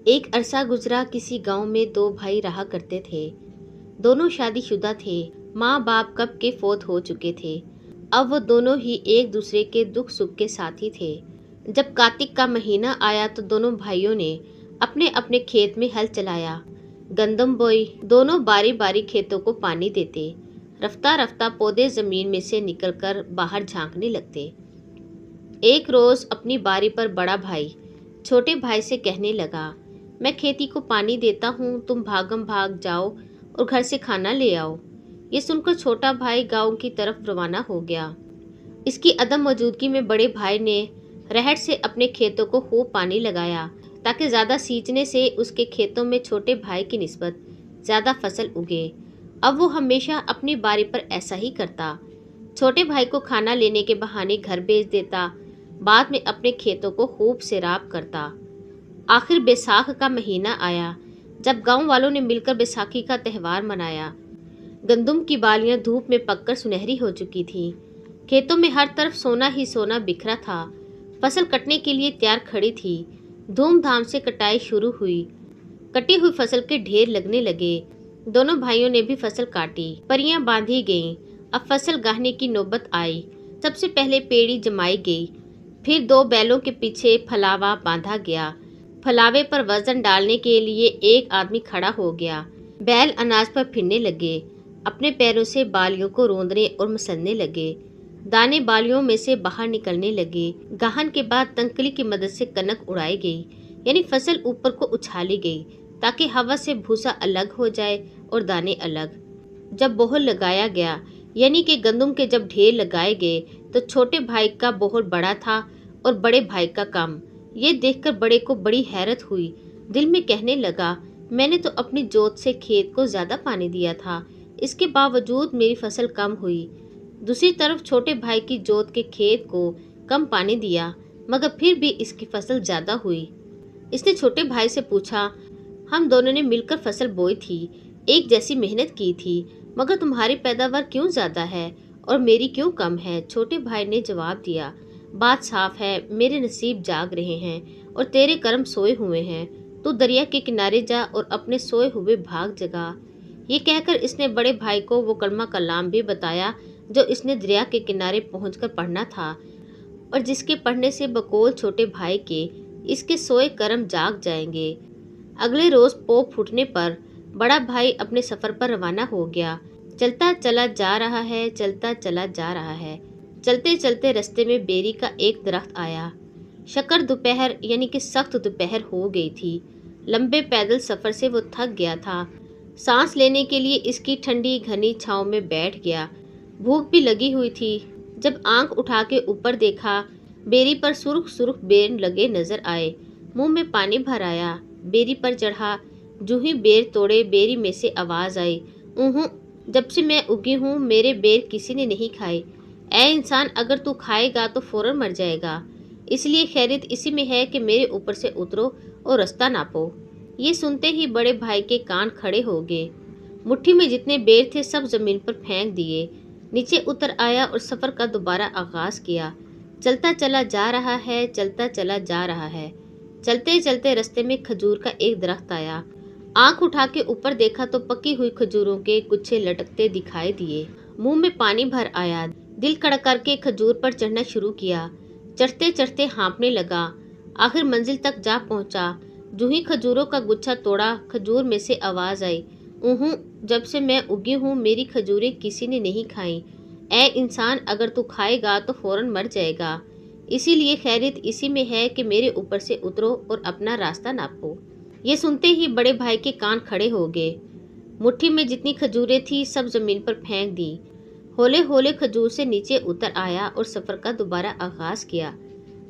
ایک عرصہ گزرا، کسی گاؤں میں دو بھائی رہا کرتے تھے۔ دونوں شادی شدہ تھے، ماں باپ کب کے فوت ہو چکے تھے۔ اب وہ دونوں ہی ایک دوسرے کے دکھ سکھ کے ساتھی تھے۔ جب کارتک کا مہینہ آیا تو دونوں بھائیوں نے اپنے اپنے کھیت میں ہل چلایا، گندم بوئی۔ دونوں باری باری کھیتوں کو پانی دیتے۔ رفتہ رفتہ پودے زمین میں سے نکل کر باہر جھانکنے لگتے۔ ایک روز اپنی باری پر بڑا بھائی چھوٹے بھائی سے کہنے لگا، میں کھیتی کو پانی دیتا ہوں، تم بھاگم بھاگ جاؤ اور گھر سے کھانا لے آؤ۔ یہ سن کر چھوٹا بھائی گاؤں کی طرف روانہ ہو گیا۔ اس کی عدم موجودگی میں بڑے بھائی نے رہٹ سے اپنے کھیتوں کو خوب پانی لگایا تاکہ زیادہ سینچنے سے اس کے کھیتوں میں چھوٹے بھائی کی نسبت زیادہ فصل اگے۔ اب وہ ہمیشہ اپنی باری پر ایسا ہی کرتا، چھوٹے بھائی کو کھانا لینے کے بہانے گھر بھیج دیتا، بعد میں اپنے کھیتوں کو خوب سیراب کرتا۔ آخر بیساکھ کا مہینہ آیا، جب گاؤں والوں نے مل کر بیساکھی کا تہوار منایا۔ گندم کی بالیاں دھوپ میں پک کر سنہری ہو چکی تھیں۔ کھیتوں میں ہر طرف سونا ہی سونا بکھرا تھا۔ فصل کٹنے کے لیے تیار کھڑی تھی۔ دھوم دھام سے کٹائی شروع ہوئی۔ کٹی ہوئی فصل کے ڈھیر لگنے لگے۔ دونوں بھائیوں نے بھی فصل کاٹی، پریاں باندھی گئیں۔ اب فصل گاہنے کی نوبت آئی۔ سب سے پہلے پیڑی جمائی گئی، پھر دو بیلوں کے پیچھے پھلاوا باندھا گیا۔ پھلاوے پر وزن ڈالنے کے لیے ایک آدمی کھڑا ہو گیا۔ بیل اناج پر پھرنے لگے، اپنے پیروں سے بالیوں کو روندنے اور مسلنے لگے۔ دانے بالیوں میں سے باہر نکلنے لگے۔ گاہن کے بعد تنکلی کی مدد سے کنک اڑائی گئی، یعنی فصل اوپر کو اچھالی گئی تاکہ ہوا سے بھوسا الگ ہو جائے اور دانے الگ۔ جب بوہل لگایا گیا، یعنی کہ گندم کے جب ڈھیر لگائے گئے، تو چھوٹے بھائی کا بوہل بڑا تھا اور بڑے بھائی کا کم۔ یہ دیکھ کر بڑے کو بڑی حیرت ہوئی، دل میں کہنے لگا، میں نے تو اپنی جوت سے کھیت کو زیادہ پانی دیا تھا، اس کے باوجود میری فصل کم ہوئی۔ دوسری طرف چھوٹے بھائی کی جوت کے کھیت کو کم پانی دیا، مگر پھر بھی اس کی فصل زیادہ ہوئی۔ اس نے چھوٹے بھائی سے پوچھا، ہم دونوں نے مل کر فصل بوئی تھی، ایک جیسی محنت کی تھی، مگر تمہاری پیداوار کیوں زیادہ ہے اور میری کیوں کم ہے؟ چھوٹے بھائی نے جواب دیا، بات صاف ہے، میرے نصیب جاگ رہے ہیں اور تیرے کرم سوئے ہوئے ہیں۔ تو دریا کے کنارے جا اور اپنے سوئے ہوئے بھاگ جگا۔ یہ کہہ کر اس نے بڑے بھائی کو وہ کلمہ کلام بھی بتایا جو اس نے دریا کے کنارے پہنچ کر پڑھنا تھا، اور جس کے پڑھنے سے بقول چھوٹے بھائی کے اس کے سوئے کرم جاگ جائیں گے۔ اگلے روز پو پھوٹنے پر بڑا بھائی اپنے سفر پر روانہ ہو گیا۔ چلتا چلا جا رہا ہے، چلتا چلا جا رہا ہے۔ چلتے چلتے رستے میں بیری کا ایک درخت آیا۔ شکر دوپہر یعنی کہ سخت دوپہر ہو گئی تھی۔ لمبے پیدل سفر سے وہ تھک گیا تھا۔ سانس لینے کے لیے اس کی ٹھنڈی گھنی چھاؤں میں بیٹھ گیا۔ بھوک بھی لگی ہوئی تھی۔ جب آنکھ اٹھا کے اوپر دیکھا، بیری پر سرخ سرخ بیر لگے نظر آئے۔ منہ میں پانی بھر آیا۔ بیری پر چڑھا، جو ہی بیر توڑے بیری میں سے آواز آئی، اوہوں، جب سے میں اگی ہوں میرے بیر کسی نے نہیں کھائے۔ اے انسان، اگر تو کھائے گا تو فوراً مر جائے گا، اس لیے خیریت اسی میں ہے کہ میرے اوپر سے اترو اور رستہ ناپو۔ یہ سنتے ہی بڑے بھائی کے کان کھڑے ہو گئے۔ مٹھی میں جتنے بیر تھے سب زمین پر پھینک دیے، نیچے اتر آیا اور سفر کا دوبارہ آغاز کیا۔ چلتا چلا جا رہا ہے، چلتا چلا جا رہا ہے۔ چلتے چلتے رستے میں کھجور کا ایک درخت آیا۔ آنکھ اٹھا کے اوپر دیکھا تو پکی ہوئی کھجوروں کے گچھے لٹکتے دکھائی دیے۔ منہ میں پانی بھر آیا، دل کڑک کر کے کھجور پر چڑھنا شروع کیا۔ چڑھتے چڑھتے ہانپنے لگا، آخر منزل تک جا پہنچا۔ جو ہی کھجوروں کا گچھا توڑا، کھجور میں سے آواز آئی، اوہوں، جب سے میں اگی ہوں میری کھجوریں کسی نے نہیں کھائیں۔ اے انسان، اگر تو کھائے گا تو فوراً مر جائے گا، اسی لیے خیریت اسی میں ہے کہ میرے اوپر سے اترو اور اپنا راستہ ناپو۔ یہ سنتے ہی بڑے بھائی کے کان کھڑے ہو گئے۔ مٹھی میں جتنی کھجوریں تھیں سب زمین پر پھینک دی۔ ہولے ہولے کھجور سے نیچے اتر آیا اور سفر کا دوبارہ آغاز کیا۔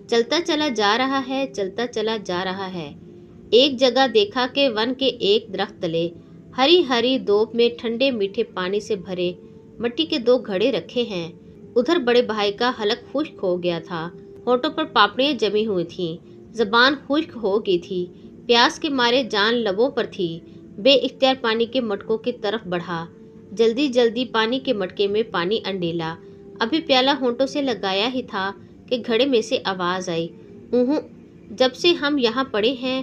چلتا چلا جا رہا ہے، چلتا چلا جا رہا ہے۔ ایک جگہ دیکھا کہ ون کے ایک درخت تلے ہری ہری دوب میں ٹھنڈے میٹھے پانی سے بھرے مٹی کے دو گھڑے رکھے ہیں۔ ادھر بڑے بھائی کا حلق خشک ہو گیا تھا، ہونٹوں پر پاپڑیاں جمی ہوئی تھیں، زبان خشک ہو گئی تھی، پیاس کے مارے جان لبوں پر تھی۔ بے اختیار پانی کے مٹکوں کی طرف بڑھا، جلدی جلدی پانی کے مٹکے میں پانی انڈیلا۔ ابھی پیالہ ہونٹوں سے لگایا ہی تھا کہ گھڑے میں سے آواز آئی، اوہوں، جب سے ہم یہاں پڑے ہیں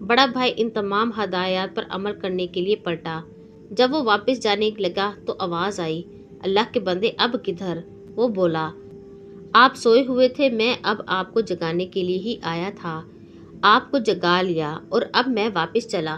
بڑا بھائی ان تمام ہدایات پر عمل کرنے کے لیے پلٹا۔ جب وہ واپس جانے لگا تو آواز آئی، اللہ کے بندے اب کدھر؟ وہ بولا، آپ سوئے ہوئے تھے، میں اب آپ کو جگانے کے لیے ہی آیا تھا، آپ کو جگا لیا اور اب میں واپس چلا۔